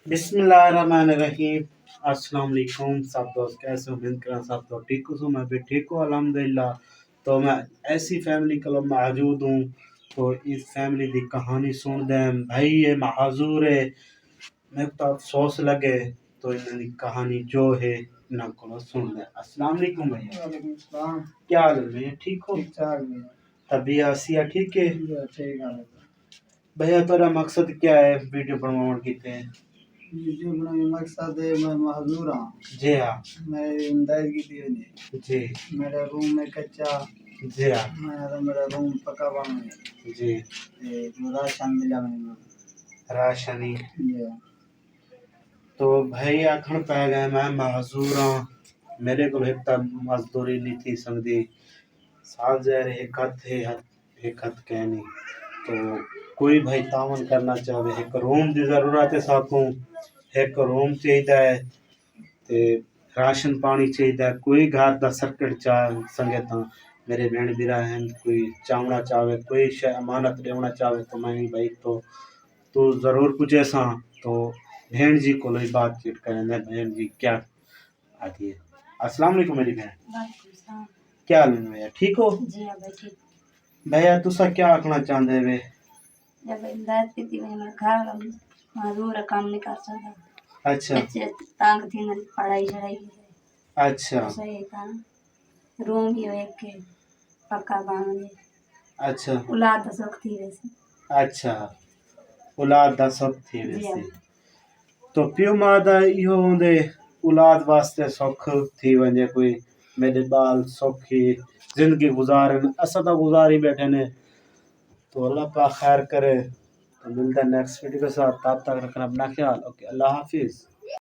बिस्मिल्लाहिर्रहमानिर्रहीम। अस्सलाम वालेकुम सब दोस्त, कैसे हो? उम्मीद करा सब तो ठीक हो। मैं भी ठीक हूँ अल्हम्दुलिल्लाह। तो मैं ऐसी फैमिली को मौजूद हूँ, तो इस फैमिली की कहानी सुन दें भाई, ये माजूर है। मेरे को तो अफसोस लगे, तो इन्होंने कहानी जो है ना को सुन दें। अस्सलाम वालेकुम भैया। वालेकुम सलाम। क्या हाल है भैया? ठीक हो? ठीक ठाक भैया। तबीयत आसिया ठीक है ठीक है भैया? तेरा मकसद क्या है वीडियो बनवाने की थे? वीडियो बनाने मकसद है, मैं महजूर हाँ। जी हाँ। मैं इमदाद की थी नहीं। जी। मेरा रूम में कच्चा। जी हाँ। मेरा रूम पका बन है। जी। राशन मिला मैंने। राशनी। जी। तो भाई आखण पै गए मैं महजूर हाँ, मेरे को एक तब मजदूरी नहीं थी संगदी साल जहर एक हथ कहनी। तो कोई भाई तावन करना चाहे, एक रूम की जरूरत है साकू, एक रूम चाहिए ते राशन पानी चाहिए। कोई घर का सर्किट चाहे संगे ता मेरे भेण बिरा हैं, कोई चावना चाहे, कोई अमानत देवना चाहे, तो मैं भाई तो जरूर पूछे सा। तो बहन जी को ही बातचीत करें। बहन जी क्या आती है? अस्सलाम वालेकुम मेरी बहन। वालेकुम सलाम। क्या हाल है भैया? ठीक हो? जी हाँ भाई ठीक। भैया तुसा क्या आखना चाहते वे? जब इमदाद की थी मैं घर मजदूर काम नहीं कर सकता। अच्छा बच्चे तंग थी ना, पढ़ाई छड़ाई की अच्छा तो सही था ना। रूम ही हो एक के पक्का बांध अच्छा औलाद सुख थी वैसे। अच्छा औलाद दा सुख थी जी हाँ। वैसे। तो प्यो मां दा इहो हूंदे औलाद वास्ते सुख थी वञे, कोई मेरे बाल सौखी जिंदगी गुजारन, असां तो गुजारी बैठे ने। तो अल्लाह पाक खैर करे। तो मिलता है नेक्स्ट वीडियो के साथ, तब तक रखना अपना ख्याल। ओके, अल्लाह हाफिज।